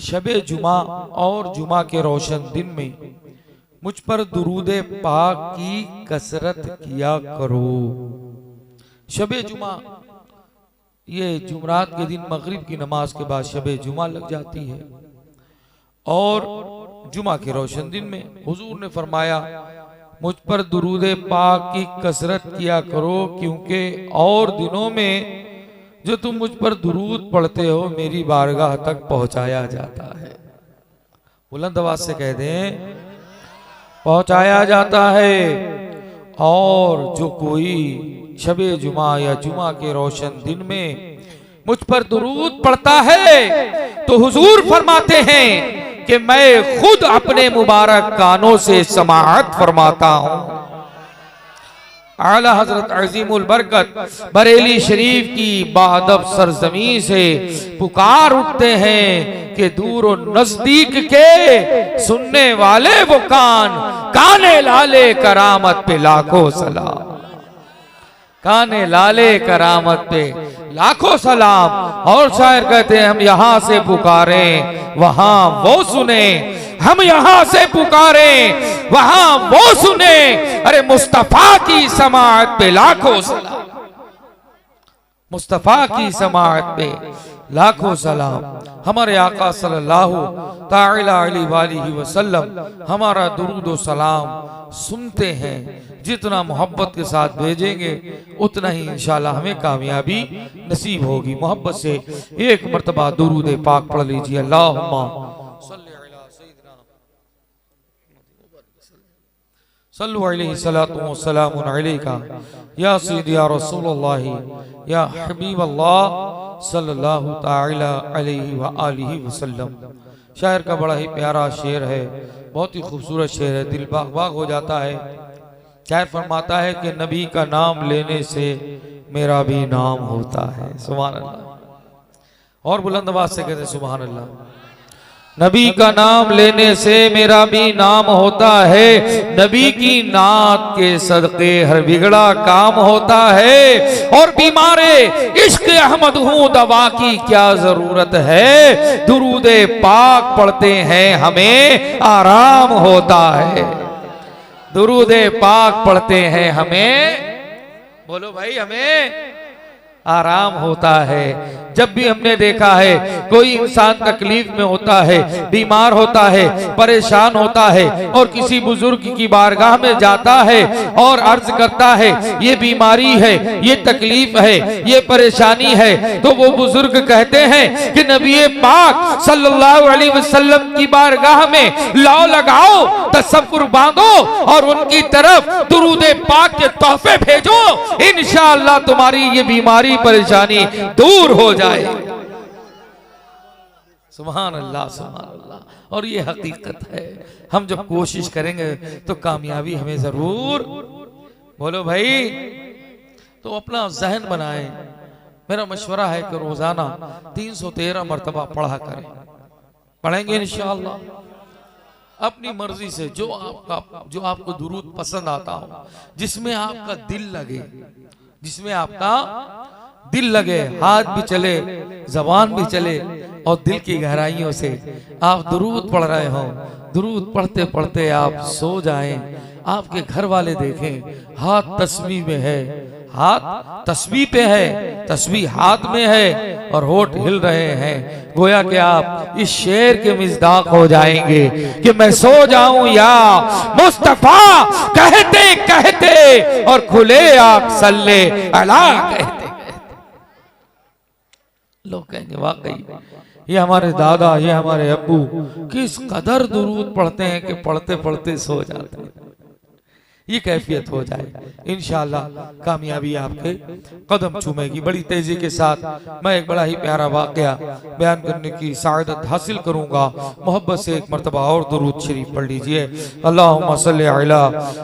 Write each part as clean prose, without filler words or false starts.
शबे जुमा और जुमा के रोशन दिन में मुझ पर दुरूद पाक की कसरत किया करो। शबे जुमा, ये जुमरात के दिन मगरिब की नमाज के बाद शबे जुमा लग जाती है और जुमा के रोशन दिन में हुजूर ने फरमाया मुझ पर दुरूद पाक की कसरत किया करो, क्योंकि और दिनों में जो तुम मुझ पर दुरूद पढ़ते हो मेरी बारगाह तक पहुंचाया जाता है। बुलंद आवाज से कह दें, पहुंचाया जाता है। और जो कोई शबे जुमा या जुमा के रोशन दिन में मुझ पर दुरूद पढ़ता है तो हुजूर फरमाते हैं कि मैं खुद अपने मुबारक कानों से समाअत फरमाता हूं। आला हजरत अजीमुल बरकत बरेली शरीफ की बादब सरजमी से पुकार उठते हैं कि दूर और नजदीक के सुनने वाले वो काने लाले करामत पे लाखों सलाम, काने लाले करामत पे लाखों सलाम। और शायर कहते हैं हम यहां से पुकारें वहां वो सुने, हम यहां से पुकारे वहां वो सुने, अरे मुस्तफा की समाअत पे लाखों सलाम, मुस्तफा की समाअत पे लाखों सलाम। हमारे आका सल्लल्लाहु ताला अलैहि वसल्लम हमारा दुरूद व सलाम सुनते हैं। जितना मोहब्बत के साथ भेजेंगे उतना ही इंशाल्लाह हमें कामयाबी नसीब होगी। मोहब्बत से एक मर्तबा दुरूद पाक पढ़ लीजिए। अल्लाहुम्मा सल्लु अलैहि सलातु व सलामु अलैका या सय्यदी या रसूलुल्लाह या हबीबल्लाह सल्लल्लाहु ताला अलैहि व आलिहि वसल्लम। शायर का बड़ा ही प्यारा शेर है, बहुत ही खूबसूरत शेर है, दिल बाग बाग हो जाता है। शायर फरमाता है कि नबी का नाम लेने से मेरा भी नाम होता है। सुभान अल्लाह। और बुलंद आवाज से कहते सुभान अल्लाह। नबी का नाम लेने से मेरा भी नाम होता है, नबी की नात के सदके हर बिगड़ा काम होता है। और बीमारे इश्क अहमद हूँ दवा की क्या जरूरत है, दुरूद पाक पढ़ते हैं हमें आराम होता है, दुरूद पाक पढ़ते हैं हमें, बोलो भाई, हमें आराम होता है। जब भी हमने देखा है कोई इंसान तकलीफ में होता है, बीमार होता है, परेशान होता है और किसी बुजुर्ग की बारगाह में जाता है और अर्ज करता है ये बीमारी है, ये तकलीफ है, ये परेशानी है, तो वो बुजुर्ग कहते हैं कि नबी पाक सल्लल्लाहु अलैहि वसल्लम की बारगाह में लाओ लगाओ, तसव्वुर बांधो और उनकी तरफ दुरूद पाक के तोहफे भेजो, इंशाअल्लाह तुम्हारी ये बीमारी परेशानी दूर हो जाए। सुभान अल्लाह, सुभान अल्लाह। और ये हकीकत है, हम जब कोशिश करेंगे तो कामयाबी हमें जरूर, बोलो भाई, तो अपना जहन बनाएं। मेरा मशवरा है कि रोजाना 313 मरतबा पढ़ा करें, पढ़ेंगे इंशाअल्लाह अपनी मर्जी से, जो आपको दुरूद पसंद आता हो, जिसमें आपका दिल लगे, जिसमें आपका दिल लगे, हाथ भी चले, जबान भी चले और दिल की गहराइयों से आप दुरूद पढ़ रहे हो, दुरूद पढ़ते पढ़ते आप सो जाएं, आपके घर वाले देखें हाथ तस्बीह में है, हाथ तस्बीह पे है, तस्बीह हाथ में है और होठ हिल रहे हैं, गोया कि आप इस शेर के मिज़दाक हो जाएंगे कि मैं सो जाऊं या मुस्तफा कहते कहते और खुले आप सल्ले अला कहते। लोग कहेंगे वाकई ये हमारे दादा, ये हमारे अब्बू किस कदर दुरूद पढ़ते हैं कि पढ़ते पढ़ते सो जाते हैं। ये कैफियत हो जाए, इंशाअल्लाह कामयाबी आपके कदम चूमेगी। बड़ी तेजी के साथ मैं एक बड़ा ही प्यारा वाकया बयान करने की सादत हासिल करूंगा। मोहब्बत से एक मरतबा और दुरूद शरीफ पढ़ लीजिए। अल्लाहुम्मा सल्ली अला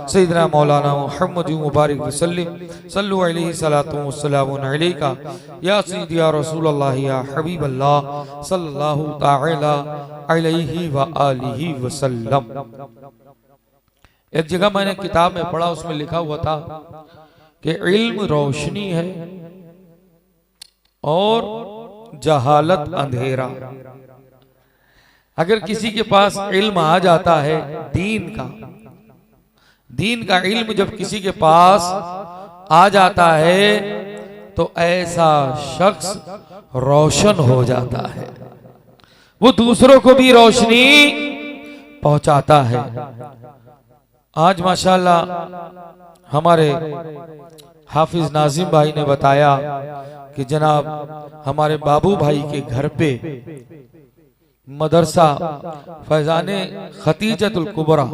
सय्यिदना मौलाना मुहम्मद मुबारक वसल्लम सल्लु अलैहि सलातु व सलामु अलैका या सय्यिदी या रसूलल्लाह या हबीबल्लाह सल्लल्लाहु ताला अलैहि व आलिहि वसल्लम। एक जगह मैंने किताब में पढ़ा, उसमें लिखा हुआ था कि इल्म रोशनी है और जहालत अंधेरा। अगर किसी के पास इल्म आ जाता है दीन का इल्म जब किसी के पास आ जाता है तो ऐसा शख्स रोशन हो जाता है, वो दूसरों को भी रोशनी पहुंचाता है। आज माशाल्लाह हमारे हाफिज नाजिम भाई ने बताया कि जनाब हमारे बाबू भाई के घर पे मदरसा फैजाने खतीजतुल कुबरा,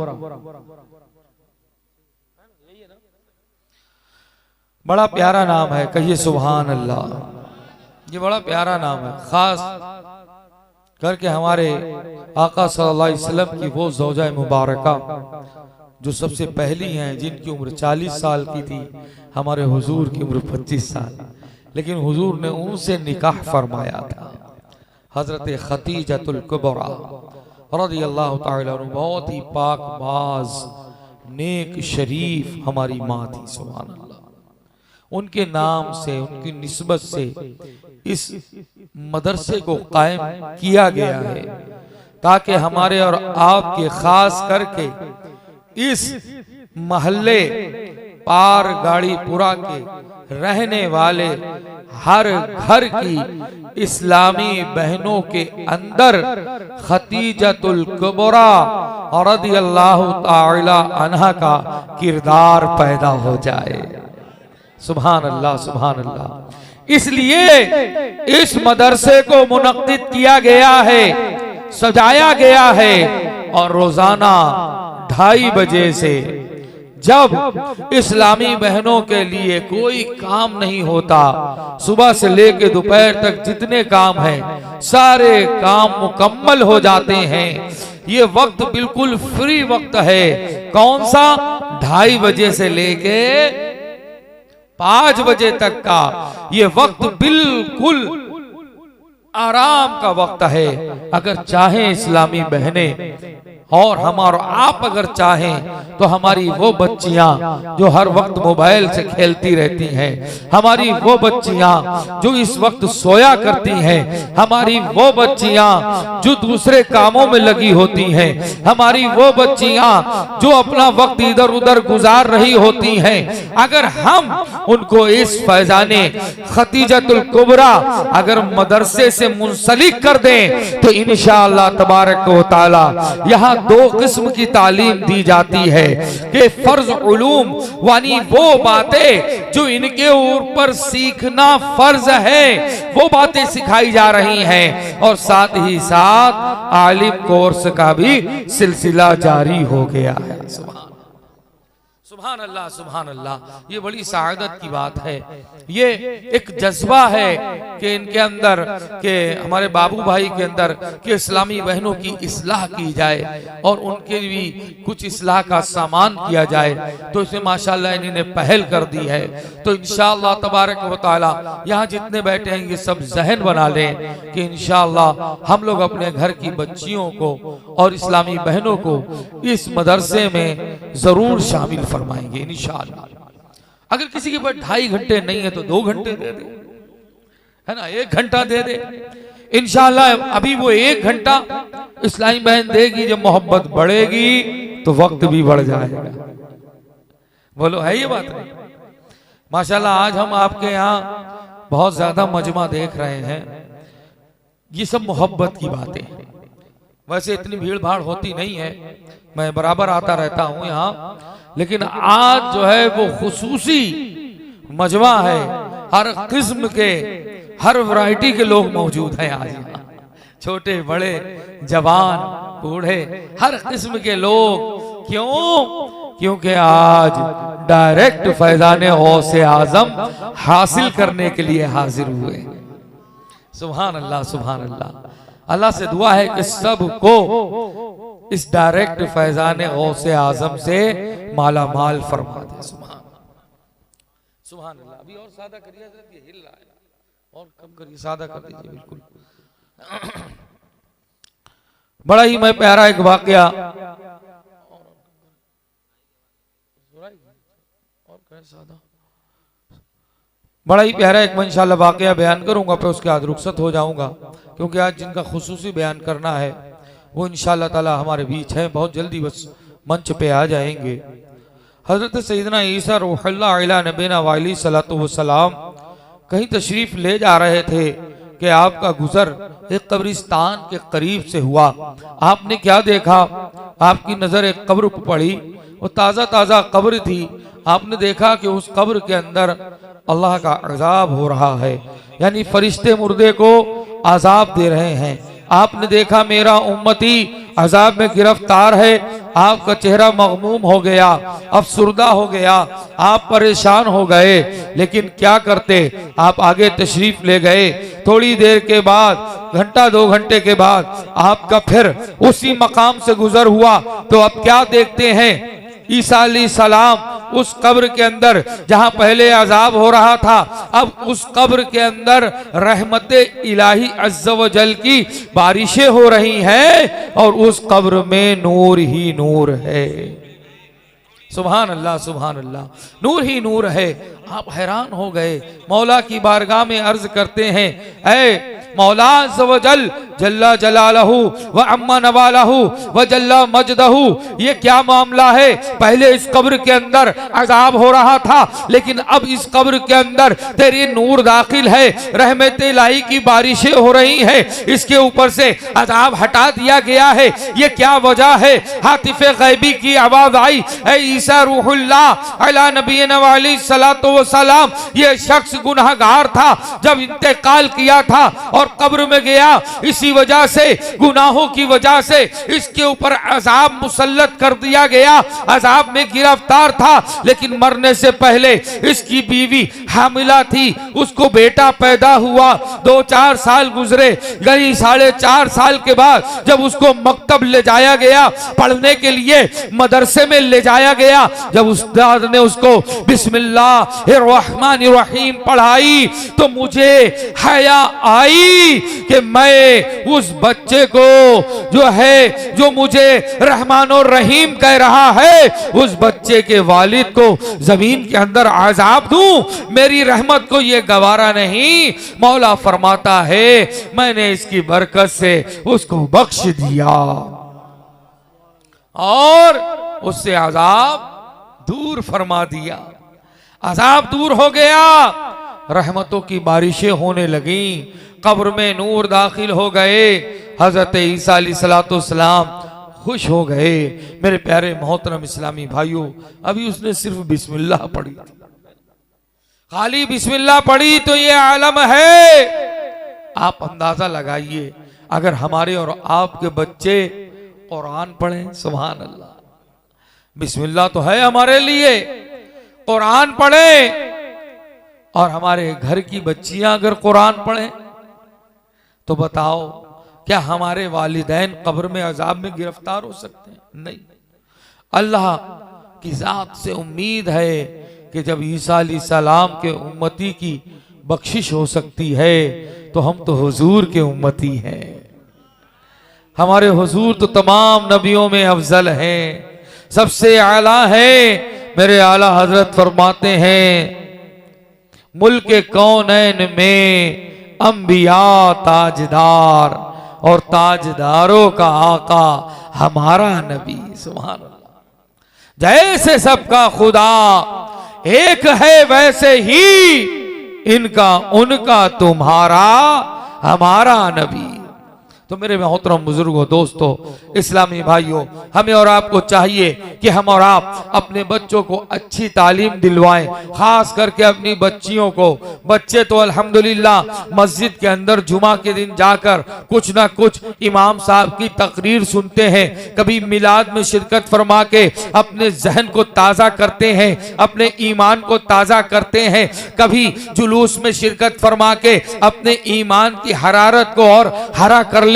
बड़ा प्यारा नाम है, कहिए सुभान अल्लाह। ये बड़ा प्यारा नाम है, खास करके हमारे आका सल्लल्लाहु अलैहि वसल्लम की वो ज़ौजा मुबारका जो सबसे पहली हैं, जिनकी उम्र 40 साल की थी, हमारे हुजूर की उम्र 25 साल, लेकिन हुजूर ने उनसे निकाह फरमाया था। हजरत खतीजतुल कुबरा रज़ियल्लाहु ताला अन्हा बहुत ही पाक बाज नेक शरीफ हमारी माँ थी, सुभान अल्लाह। उनके नाम से, उनकी निस्बत से इस मदरसे को कायम किया गया है ताकि हमारे और आपके खास करके इस महल्ले पार गाड़ी पुरा के रहने वाले हर घर की इस्लामी बहनों के अंदर खतीजतुल कुबरा रज़ियल्लाहु ताला अन्हा का किरदार पैदा हो जाए। सुभान अल्लाह, सुभान अल्लाह। इसलिए इस मदरसे को मुनक्किद किया गया है, सजाया गया है, और रोजाना 2:30 बजे से जब इस्लामी बहनों के लिए कोई काम नहीं होता, सुबह से लेकर दोपहर तक जितने काम हैं सारे काम मुकम्मल हो जाते हैं। ये वक्त बिल्कुल फ्री वक्त है। कौन सा? 2:30 बजे से लेके 5 बजे तक का ये वक्त बिल्कुल आराम का वक्त है। अगर चाहें इस्लामी बहनें और हमारा आप अगर चाहें तो हमारी वो बच्चियां जो हर वक्त मोबाइल से खेलती रहती हैं, हमारी वो बच्चियां जो इस वक्त सोया करती हैं, हमारी वो बच्चियां जो दूसरे कामों में लगी होती हैं, हमारी वो बच्चियां जो अपना वक्त इधर उधर गुजार रही होती हैं, अगर हम उनको इस फैजाने खतीजतुल कुबरा अगर मदरसे से मुंसलिक कर दें तो इंशाअल्लाह तबारक व तआला यहाँ 2 किस्म की तालीम दी जाती है कि फर्ज उलूम यानी वो बातें जो इनके ऊपर सीखना फर्ज है वो बातें सिखाई जा रही हैं, और साथ ही साथ आलिम कोर्स का भी सिलसिला जारी हो गया है। सुभान अल्लाह, सुभान अल्लाह। ये बड़ी सआदत की बात है। ये एक जज्बा है कि इनके अंदर के हमारे बाबू भाई के अंदर कि इस्लामी बहनों की इस्लाह की जाए और उनके भी कुछ इस्लाह का सामान किया जाए, तो इसमें माशाल्लाह इन्होंने पहल कर दी है। तो इंशाअल्लाह तबारक व तआला यहाँ जितने बैठे हैं ये सब जहन बना लें कि इंशाअल्लाह हम लोग अपने घर की बच्चियों को और इस्लामी बहनों को इस मदरसे में जरूर शामिल फरमाएंगे इंशाअल्लाह। अगर किसी के पास 2.5 घंटे नहीं है तो 2 घंटे दे दे, है ना, 1 घंटा दे दे इंशाअल्लाह। अभी वो 1 घंटा इस्लामी बहन देगी, जब मोहब्बत बढ़ेगी तो वक्त भी बढ़ जाएगा। बोलो, है ये बात है? माशाल्लाह आज हम आपके यहाँ बहुत ज्यादा मजमा देख रहे हैं। ये सब मोहब्बत की बातें हैं। वैसे इतनी भीड़ भाड़ होती नहीं है, मैं बराबर आता रहता हूँ यहाँ, लेकिन आज जो है वो खुसूसी मजमा है। हर किस्म के, हर वैरायटी के लोग मौजूद हैं आज यहाँ, छोटे बड़े जवान बूढ़े, हर किस्म के लोग। क्यों? क्योंकि आज डायरेक्ट फैजाने गौसे आजम हासिल करने के लिए हाजिर हुए। सुभान अल्लाह, सुभान अल्लाह। अल्लाह से दुआ है कि सबको इस डायरेक्ट फैजाने गौसे आजम से माला माल फरमा दे। सुभान सुभान अल्लाह। अभी और सादा करिए, ये हिल रहा है, और कम करिए, सादा कर दीजिए बिल्कुल। बड़ा ही मैं प्यारा एक वाकया बड़ा ही प्यारा एक मैं इंशाल्लाह वाकया बयान करूंगा, फिर उसके बाद रुखसत हो जाऊंगा, क्योंकि आज जिनका खुसूसी बयान करना है वो इंशाअल्लाह ताला हमारे बीच हैं, बहुत जल्दी बस मंच पे आ जाएंगे। हजरत सैयदना ईसा रूहुल्लाह अला नबीना वाली सलातो व सलाम कहीं तशरीफ ले जा रहे थे कि आपका गुजर एक कब्रिस्तान के करीब से हुआ। आपने क्या देखा? आपकी नजर एक कब्र पर पड़ी, वो ताज़ा ताज़ा कब्र थी। आपने देखा कि उस कब्र के अंदर अल्लाह का अज़ाब हो रहा है, यानी फरिश्ते मुर्दे को अज़ाब दे रहे हैं। आपने देखा मेरा उम्मती अज़ाब में गिरफ्तार है। आपका चेहरा मगमूम हो गया, अफसुर्दा हो गया, आप परेशान हो गए, लेकिन क्या करते, आप आगे तशरीफ ले गए। थोड़ी देर के बाद, घंटा 2 घंटे के बाद आपका फिर उसी मकाम से गुजर हुआ, तो अब क्या देखते हैं? ईसा अलैहिस्सलाम उस कब्र के अंदर जहां पहले अजाब हो रहा था, अब उस कब्र के अंदर रहमते इलाही अज़्ज़ व जल की बारिशें हो रही हैं और उस कब्र में नूर ही नूर है। सुभान अल्लाह, सुभान अल्लाह, नूर ही नूर है। आप हैरान हो गए, मौला की बारगाह में अर्ज करते हैं, ऐ मौला अज़्ज़ व जल जल्ला जलालहू व अम्मा नवालहू व जल्ला मजदहू, ये क्या मामला है? पहले इस कब्र के अंदर अजाब हो रहा था, लेकिन अब इस कब्र के अंदर तेरी नूर दाखिल है, रहमत इलाही की बारिशें हो रही हैं, इसके ऊपर से अजाब हटा दिया गया है। ये क्या वजह है? हातिफे गैबी की आवाज आई, ऐ ईसा रूहुल्लाह अला नबीना वाली सलातो व सलाम, ये शख्स गुनाहगार था, जब इंतकाल किया था और कब्र में गया, इसी वजह से, गुनाहों की वजह से इसके ऊपर अजाब मुसल्लत कर दिया गया, अजाब में गिरफ्तार था। लेकिन मरने से पहले इसकी बीवी हामिला थी, उसको बेटा पैदा हुआ, 2-4 साल गुजरे, गई 4.5 साल के बाद जब उसको मकतब ले जाया गया, पढ़ने के लिए मदरसे में ले जाया गया, जब उस्ताद ने उसको बिस्मिल्लाहिर्रहमानिर्रहीम पढ़ाई, तो मुझे हया आई कि मैं उस बच्चे को जो है, जो मुझे रहमान और रहीम कह रहा है, उस बच्चे के वालिद को जमीन के अंदर आजाब दूं। मेरी रहमत को ये गवारा नहीं। मौला फरमाता है, मैंने इसकी बरकत से उसको बख्श दिया और उससे अजाब दूर फरमा दिया। अजाब दूर हो गया, रहमतों की बारिशें होने लगी, कब्र में नूर दाखिल हो गए। हजरत ईसा अलैहिस्सलाम खुश हो गए। मेरे प्यारे मोहतरम इस्लामी भाइयों, अभी उसने सिर्फ बिस्मिल्लाह पढ़ी, खाली बिस्मिल्लाह पढ़ी, तो ये आलम है। आप अंदाजा लगाइए, अगर हमारे और आपके बच्चे कुरान पढ़ें, सुभान अल्लाह, बिस्मिल्लाह तो है हमारे लिए, कुरान पढ़ें, और हमारे घर की बच्चियां अगर कुरान पढ़ें, तो बताओ क्या हमारे वालिदैन कब्र में अजाब में गिरफ्तार हो सकते हैं? नहीं। अल्लाह की जात से उम्मीद है कि जब ईसा अलैहिस्सलाम के उम्मती की बख्शिश हो सकती है, तो हम तो हुजूर के उम्मती हैं। हमारे हुजूर तो तमाम नबियों में अफजल हैं, सबसे आला है। मेरे आला हजरत फरमाते हैं, मुल्क कौनैन में अंबिया ताजदार और ताजदारों का आका हमारा नबी, सुभान अल्लाह। जैसे सबका खुदा एक है, वैसे ही इनका उनका तुम्हारा हमारा नबी। तो मेरे मोहतरम बुजुर्गों, दोस्तों, इस्लामी भाइयों, हमें और आपको चाहिए कि हम और आप अपने बच्चों को अच्छी तालीम दिलवाएं, खास करके अपनी बच्चियों को। बच्चे तो अल्हम्दुलिल्लाह मस्जिद के अंदर जुमा के दिन जाकर कुछ ना कुछ इमाम साहब की तकरीर सुनते हैं, कभी मिलाद में शिरकत फरमा के अपने जहन को ताज़ा करते हैं, अपने ईमान को ताज़ा करते हैं, कभी जुलूस में शिरकत फरमा के अपने ईमान की हरारत को और हरा कर लिया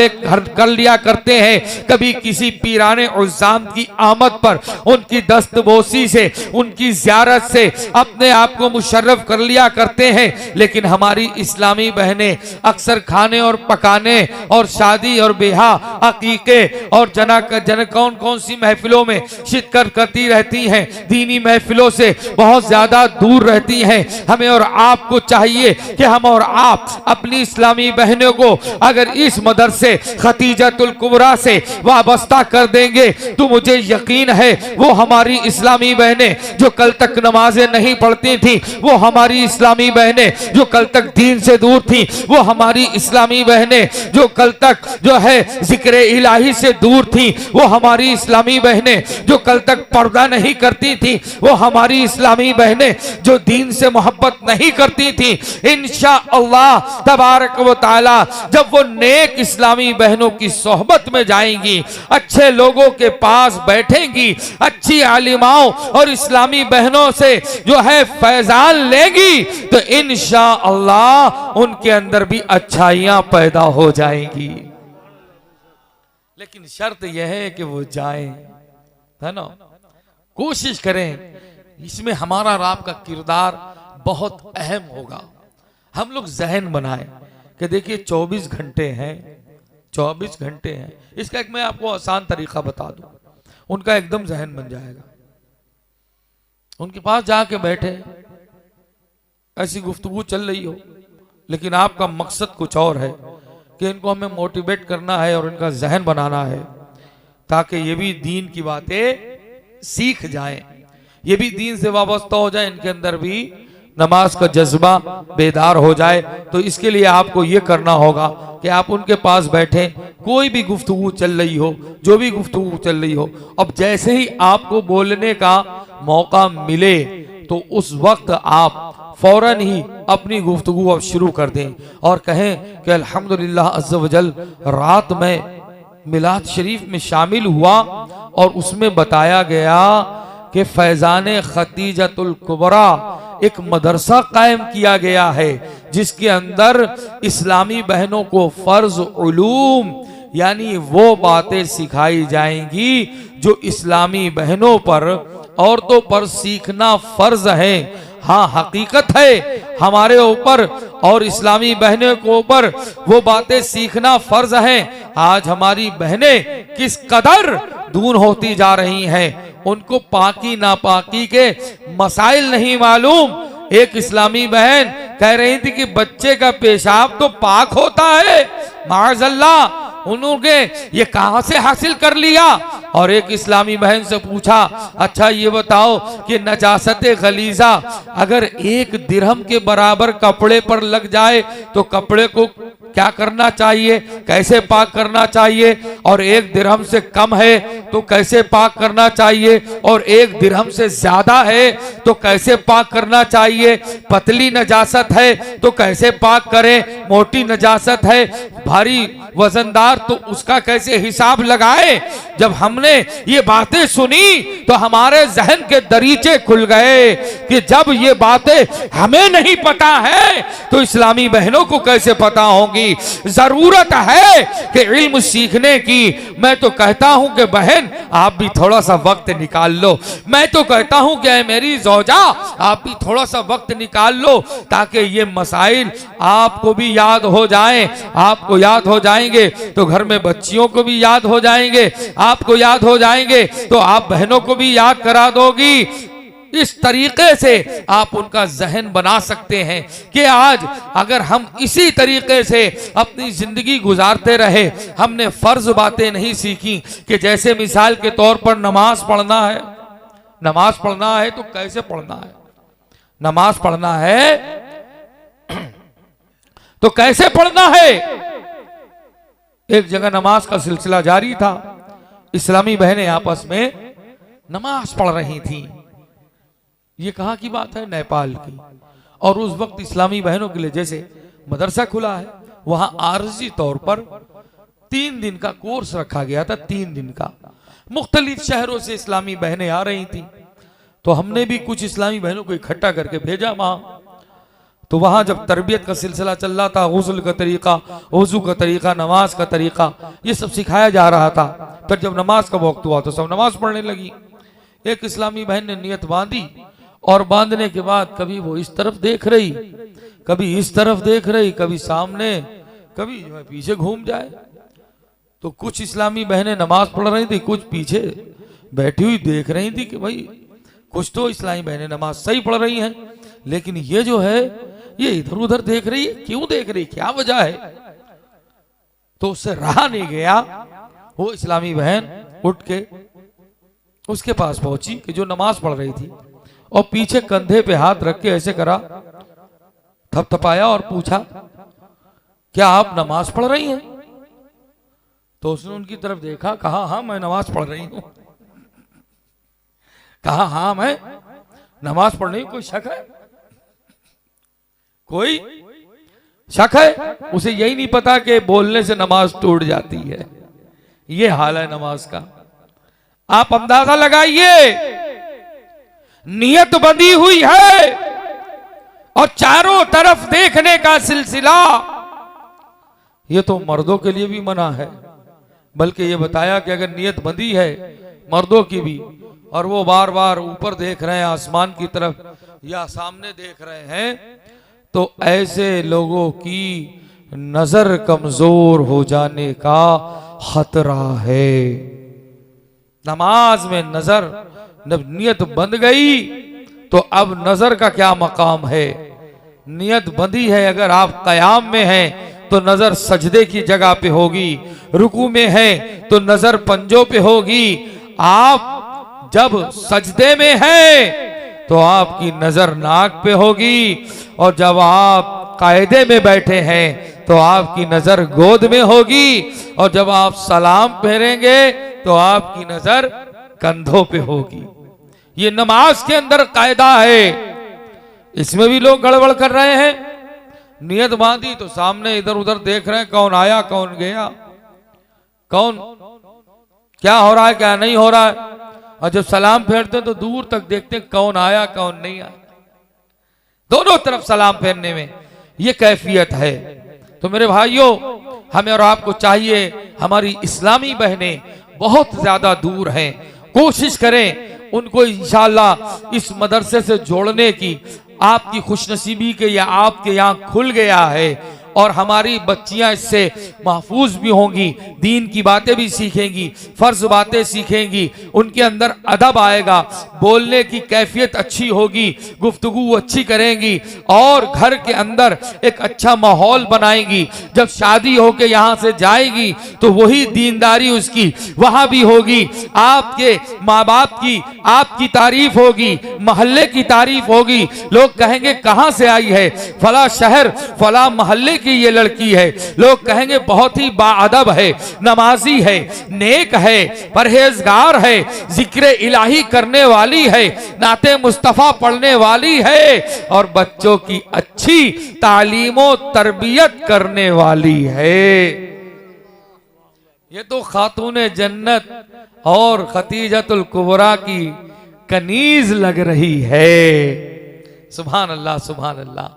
करते हैं, कभी किसी पीराने उज़्ज़ाम की आमद पर उनकी दस्तबोसी से, उनकी ज़ियारत से अपने आप को मुशर्रफ कर लिया करते हैं। लेकिन हमारी इस्लामी बहनें अक्सर खाने और पकाने और शादी और ब्याह, अकीके और जन कौन कौन सी महफिलों में शिरकत करती रहती हैं, दीनी महफिलों से बहुत ज्यादा दूर रहती हैं। हमें और आपको चाहिए कि हम और आप अपनी इस्लामी बहनों को अगर इस मदरसे से खतीजतुल कुबरा से वाबस्ता कर देंगे तो मुझे यकीन है वो हमारी इस्लामी बहनें जो कल तक नमाजें नहीं पढ़ती थी, वो हमारी इस्लामी बहनें जो कल तक दीन से दूर थी, वो हमारी इस्लामी बहनें जो कल तक जो है जिक्र इलाही से दूर थी, वो हमारी इस्लामी बहनें जो कल तक पर्दा नहीं करती थी, वो हमारी इस्लामी बहनें जो दीन से मोहब्बत नहीं करती थी, इंशाअल्लाह तबारक व तआला जब वो नेक इस्लामी बहनों की सोहबत में जाएंगी, अच्छे लोगों के पास बैठेंगी, अच्छी आलिमाओं और इस्लामी बहनों से जो है फैजान लेंगी, तो इंशाअल्लाह उनके अंदर भी अच्छाइयां पैदा हो जाएंगी। लेकिन शर्त यह है कि वो जाएं, है ना, कोशिश करें। इसमें हमारा और आपका किरदार बहुत अहम होगा। हम लोग जहन बनाएं कि देखिए 24 घंटे हैं, 24 घंटे हैं। इसका एक मैं आपको आसान तरीका बता दूं, उनका एकदम जहन बन जाएगा। उनके पास जाके बैठे, ऐसी गुफ्तगू चल रही हो, लेकिन आपका मकसद कुछ और है कि इनको हमें मोटिवेट करना है और इनका जहन बनाना है ताकि ये भी दीन की बातें सीख जाएं, ये भी दीन से वाबस्ता हो जाए, इनके अंदर भी नमाज का जज्बा बेदार हो जाए। तो इसके लिए आपको ये करना होगा कि आप उनके पास बैठे, कोई भी गुफ्तगू चल रही हो, जो भी गुफ्तगू चल रही हो, अब जैसे ही आपको बोलने का मौका मिले तो उस वक्त आप फौरन ही अपनी गुफ्तगू अब शुरू कर दें और कहें कि अल्हम्दुलिल्लाह अज़्ज़ वजल, रात में मिलाद शरीफ में शामिल हुआ और उसमें बताया गया कि फैजाने खतीजतुल कुबरा एक मदरसा कायम किया गया है जिसके अंदर इस्लामी बहनों को फर्ज उलूम यानी वो बातें सिखाई जाएंगी जो इस्लामी बहनों पर, औरतों पर सीखना फर्ज है। हाँ, हकीकत है हमारे ऊपर और इस्लामी बहनों के ऊपर वो बातें सीखना फर्ज है। आज हमारी बहनें किस कदर दूर होती जा रही हैं, उनको पाकी नापाकी के मसाइल नहीं मालूम। एक इस्लामी बहन कह रही थी कि बच्चे का पेशाब तो पाक होता है, माअज़ल्लाह, उन्होंने ये कहां से हासिल कर लिया। और एक इस्लामी बहन से पूछा, अच्छा ये बताओ कि नजासत गलीजा अगर 1 दिरहम के बराबर कपड़े पर लग जाए तो कपड़े को क्या करना चाहिए, कैसे पाक करना चाहिए, और 1 दिरहम से कम है तो कैसे पाक करना चाहिए, और 1 दिरहम से ज्यादा है तो कैसे पाक करना चाहिए, पतली नजासत है तो कैसे पाक करें, मोटी नजासत है, भारी वजनदार, तो उसका कैसे हिसाब लगाए। जब हमने ये बातें सुनी तो हमारे जहन के दरीचे खुल गए कि जब ये बातें हमें नहीं पता है तो इस्लामी बहनों को कैसे पता होंगी। जरूरत है कि इल्म सीखने की। मैं तो कहता हूं कि बहन आप भी थोड़ा सा वक्त निकाल लो, मैं तो कहता हूं कि मेरी ज़ौजा आप भी थोड़ा सा वक्त निकाल लो ताकि ये मसाइल आपको भी याद हो जाएं। आपको याद हो जाएंगे तो घर में बच्चियों को भी याद हो जाएंगे, आपको याद हो जाएंगे तो आप बहनों को भी याद करा दोगी। इस तरीके से आप उनका जहन बना सकते हैं कि आज अगर हम इसी तरीके से अपनी जिंदगी गुजारते रहे, हमने फर्ज बातें नहीं सीखी कि जैसे मिसाल के तौर पर नमाज पढ़ना है, नमाज पढ़ना है तो कैसे पढ़ना है, नमाज पढ़ना है तो कैसे पढ़ना है। एक जगह नमाज का सिलसिला जारी था, इस्लामी बहनें आपस में नमाज पढ़ रही थी। ये कहाँ की बात है, नेपाल की। और उस वक्त इस्लामी बहनों के लिए जैसे मदरसा खुला है, वहां आर्जी तौर पर 3 दिन का कोर्स रखा गया था। 3 दिन का मुख्तलिफ शहरों से इस्लामी बहनें आ रही थी, तो हमने भी कुछ इस्लामी बहनों को इकट्ठा करके भेजा वहां। तो वहां जब तरबियत का सिलसिला चल रहा था, गुस्ल का तरीका, वजू का तरीका, नमाज का तरीका, ये सब सिखाया जा रहा था। फिर जब नमाज का वक्त हुआ तो सब नमाज पढ़ने लगी। एक इस्लामी बहन ने नियत बांधी और बांधने के बाद कभी वो इस तरफ देख रही, कभी इस तरफ देख रही, कभी सामने, कभी पीछे घूम जाए। तो कुछ इस्लामी बहनें नमाज पढ़ रही थी, कुछ पीछे बैठी हुई देख रही थी कि भाई कुछ तो इस्लामी बहनें नमाज सही पढ़ रही हैं, लेकिन ये जो है ये इधर उधर देख रही है, क्यों देख रही, क्या वजह है। तो उससे रहा नहीं गया, वो इस्लामी बहन उठ के उसके पास पहुंची कि जो नमाज पढ़ रही थी, और पीछे कंधे पे हाथ रख के ऐसे करा, थपथपाया और पूछा, क्या आप नमाज पढ़ रही हैं? तो उसने उनकी तरफ देखा, कहा हाँ मैं नमाज पढ़ रही हूं। कहा हाँ मैं नमाज पढ़ रही हूं, कोई शक है? कोई शक है? उसे यही नहीं पता कि बोलने से नमाज टूट जाती है। ये हाल है नमाज का। आप अंदाजा लगाइए, नियत बंधी हुई है और चारों तरफ देखने का सिलसिला। ये तो मर्दों के लिए भी मना है, बल्कि ये बताया कि अगर नियत बंधी है मर्दों की भी, और वो बार बार ऊपर देख रहे हैं आसमान की तरफ या सामने देख रहे हैं, तो ऐसे लोगों की नजर कमजोर हो जाने का खतरा है। नमाज में नजर जब नियत बंध गई तो अब नजर का क्या मकाम है? नियत बंधी है, अगर आप कयाम में हैं तो नजर सजदे की जगह पे होगी, रुकू में है तो नजर पंजों पे होगी, आप जब सजदे में हैं तो आपकी नजर नाक पे होगी, और जब आप कायदे में बैठे हैं तो आपकी नजर गोद में होगी, और जब आप सलाम फेरेंगे तो आपकी नजर कंधों पे होगी। ये नमाज के अंदर कायदा है। इसमें भी लोग गड़बड़ कर रहे हैं। नियत बांधी तो सामने इधर उधर देख रहे हैं, कौन आया कौन गया, कौन क्या हो रहा है क्या नहीं हो रहा है, और जब सलाम फेरते हैं तो दूर तक देखते हैं कौन आया कौन नहीं आया। दोनों तरफ सलाम फेरने में ये कैफियत है। तो मेरे भाइयों, हमें और आपको चाहिए, हमारी इस्लामी बहनें बहुत ज्यादा दूर हैं, कोशिश करें उनको इंशाअल्लाह इस मदरसे से जोड़ने की। आपकी खुशनसीबी के या आपके यहाँ खुल गया है, और हमारी बच्चियां इससे महफूज भी होंगी, दीन की बातें भी सीखेंगी, फर्ज बातें सीखेंगी, उनके अंदर अदब आएगा, बोलने की कैफियत अच्छी होगी, गुफ्तगू अच्छी करेंगी, और घर के अंदर एक अच्छा माहौल बनाएंगी। जब शादी होके यहाँ से जाएगी तो वही दीनदारी उसकी वहां भी होगी। आपके माँ बाप की आपकी तारीफ होगी, मोहल्ले की तारीफ होगी, लोग कहेंगे कहां से आई है, फला शहर फला मोहल्ले की ये लड़की है, लोग कहेंगे बहुत ही बाअदब है, नमाजी है, नेक है, परहेजगार है, जिक्र इलाही करने वाली है, नाते मुस्तफा पढ़ने वाली है, और बच्चों की अच्छी तालीमो तरबियत करने वाली है। ये तो खातून जन्नत और खतीजतुल कुबरा की कनीज लग रही है। सुभान अल्लाह सुभान अल्लाह।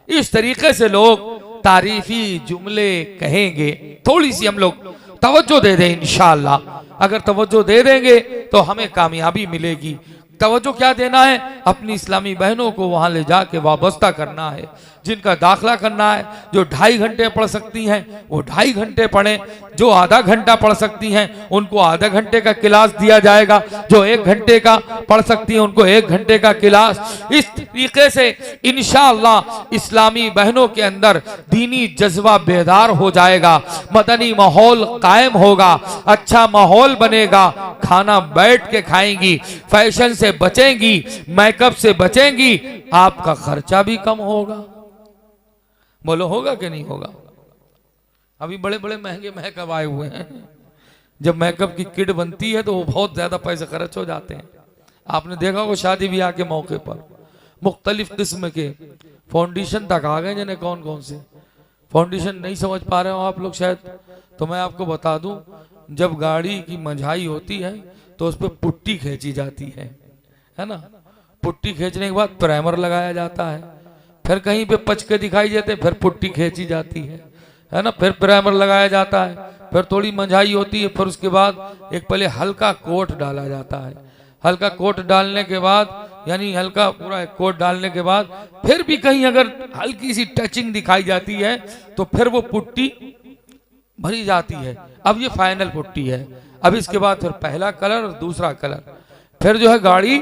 इस तरीके से लोग तारीफी जुमले कहेंगे। थोड़ी सी हम लोग तवज्जो दे दें इंशाअल्लाह। अगर तवज्जो दे देंगे तो हमें कामयाबी मिलेगी। तवज्जो क्या देना है? अपनी इस्लामी बहनों को वहां ले जाके वाबस्ता करना है। जिनका दाखला करना है, जो 2.5 घंटे पढ़ सकती हैं वो 2.5 घंटे पढ़ें, जो आधा घंटा पढ़ सकती हैं उनको आधा घंटे का क्लास दिया जाएगा, जो 1 घंटे का पढ़ सकती हैं उनको 1 घंटे का क्लास। इस तरीके से इंशाअल्लाह इस्लामी बहनों के अंदर दीनी जज्बा बेदार हो जाएगा, मदनी माहौल कायम होगा, अच्छा माहौल बनेगा, खाना बैठ के खाएंगी, फैशन से बचेंगी, मेकअप से बचेंगी, आपका खर्चा भी कम होगा। बोलो होगा कि नहीं होगा? अभी बड़े बड़े महंगे मेकअप आए हुए हैं। जब मेकअप की किट बनती है तो वो बहुत ज्यादा पैसे खर्च हो जाते हैं। आपने देखा होगा शादी ब्याह के मौके पर मुख्तलिफ किस्म के फाउंडेशन तक आ गए, जिन्हें कौन कौन से फाउंडेशन नहीं समझ पा रहे हो आप लोग शायद, तो मैं आपको बता दूं, जब गाड़ी की मंझाई होती है तो उस पर पुट्टी खींची जाती है ना। पुट्टी खींचने के बाद प्राइमर लगाया जाता है, फिर कहीं पे पचके दिखाई देते, फिर पुट्टी खींची जाती है ना, फिर प्राइमर लगाया जाता है, फिर थोड़ी मंझाई होती है, फिर उसके बाद एक पहले हल्का कोट डाला जाता है। हल्का कोट डालने के बाद, यानी हल्का पूरा कोट डालने के बाद फिर भी कहीं अगर हल्की सी टचिंग दिखाई जाती है तो फिर वो पुट्टी भरी जाती है। अब ये फाइनल पुट्टी है। अब इसके बाद फिर पहला कलर और दूसरा कलर, फिर जो है गाड़ी,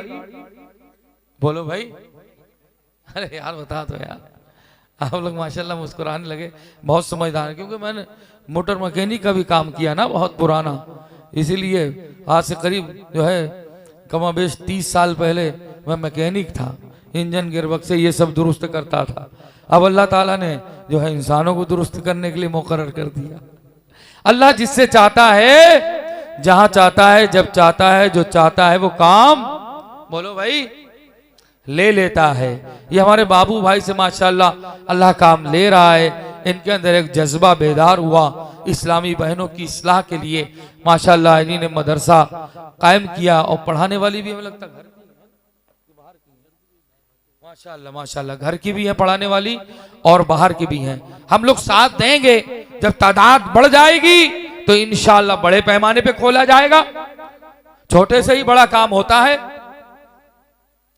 बोलो भाई, अरे यार बता दो यार, आप लोग माशाल्लाह मुस्कुराने लगे, बहुत समझदार हैं। क्योंकि मैंने मोटर मैकेनिक का भी काम किया ना, बहुत पुराना, इसीलिए आज से करीब जो है कमाबेश 30 साल पहले मैं मैकेनिक था, इंजन गियरबॉक्स से ये सब दुरुस्त करता था। अब अल्लाह ताला ने जो है इंसानों को दुरुस्त करने के लिए मुकर्रर कर दिया। अल्लाह जिससे चाहता है, जहां चाहता है, जब चाहता है, जो चाहता है वो काम, बोलो भाई, ले लेता है। ये हमारे बाबू भाई से माशाल्लाह अल्लाह काम ले रहा है। इनके अंदर एक जज्बा बेदार हुआ इस्लामी बहनों की इस्लाह के लिए। माशाल्लाह इन्हीं ने मदरसा कायम किया और पढ़ाने वाली भी हमें लगता है घर की है, माशाल्लाह माशाल्लाह, घर की भी है पढ़ाने वाली और बाहर की भी हैं। हम लोग साथ देंगे, जब तादाद बढ़ जाएगी तो इंशाल्लाह बड़े पैमाने पे खोला जाएगा। छोटे से ही बड़ा काम होता है।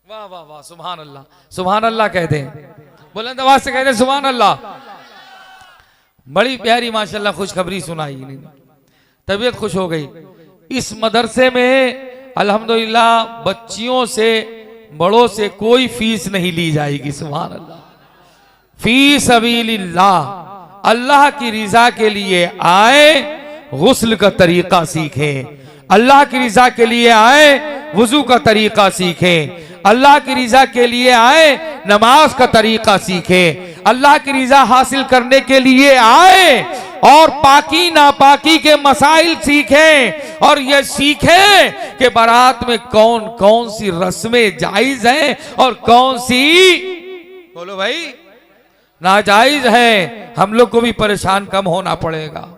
वाह वाह वाह, सुभान अल्लाह, सुभान अल्लाह कहते हैं, बुलंद आवाज से कहते हैं सुभान अल्लाह। बड़ी प्यारी माशाल्लाह खुशखबरी सुनाई, तबीयत खुश हो गई। इस मदरसे में अल्हम्दुलिल्लाह बच्चियों से बड़ों से कोई फीस नहीं ली जाएगी। सुभान अल्लाह, फी सबीलिल्लाह, अल्लाह की रिजा के लिए आए, गुस्ल का तरीका सीखें। अल्लाह की रिजा के लिए आए, वुजू का तरीका सीखें। अल्लाह की रिजा के लिए आए, नमाज का तरीका सीखें। अल्लाह की रिजा हासिल करने के लिए आए और पाकी नापाकी के मसाइल सीखें, और ये सीखें कि बारात में कौन कौन सी रस्में जायज हैं और कौन सी, बोलो भाई, नाजायज है। हम लोग को भी परेशान कम होना पड़ेगा।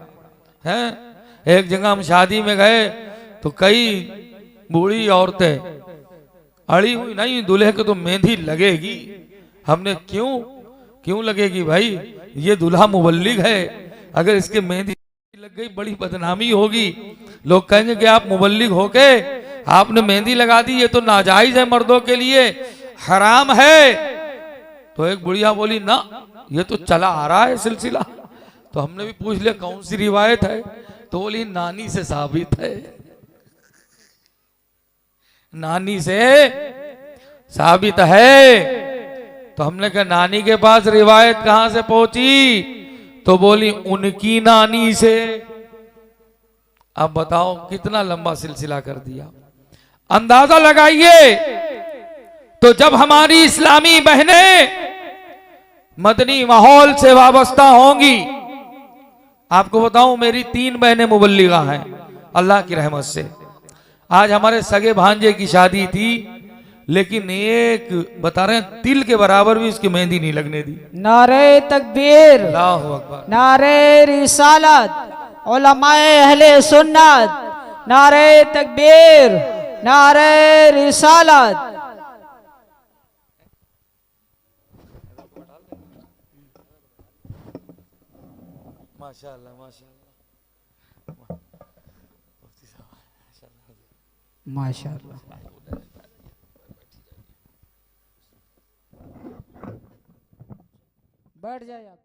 हैं, एक जगह हम शादी में गए तो कई बूढ़ी औरतें अड़ी हुई, नहीं दूल्हे को तो मेहंदी लगेगी। हमने क्यों लगेगी भाई, ये दूल्हा मुबल्लिग है, अगर इसके मेहंदी लग गई बड़ी बदनामी होगी। लोग कहेंगे कि आप मुबल्लिग होके आपने मेहंदी लगा दी, ये तो नाजायज है, मर्दों के लिए हराम है। तो एक बुढ़िया बोली ना, ये तो चला आ रहा है सिलसिला। तो हमने भी पूछ लिया कौन सी रिवायत है, तो बोली नानी से साबित है, नानी से साबित है। तो हमने कहा नानी के पास रिवायत कहां से पहुंची, तो बोली उनकी नानी से। अब बताओ कितना लंबा सिलसिला कर दिया। अंदाजा लगाइए, तो जब हमारी इस्लामी बहनें मदनी माहौल से वाबस्ता होंगी, आपको बताऊं मेरी 3 बहनें मुबल्लिगा हैं अल्लाह की रहमत से। आज हमारे सगे भांजे की शादी थी, लेकिन एक बता रहे हैं तिल के बराबर भी उसकी मेहंदी नहीं लगने दी। नारे तकबीर, अल्लाहु अकबर, नारे रिसालत, उलमाए अहले सुन्नत, नारे तकबीर, नारे रिसालत। माशाअल्लाह माशाअल्लाह माशाअल्लाह। बैठ जाए आप।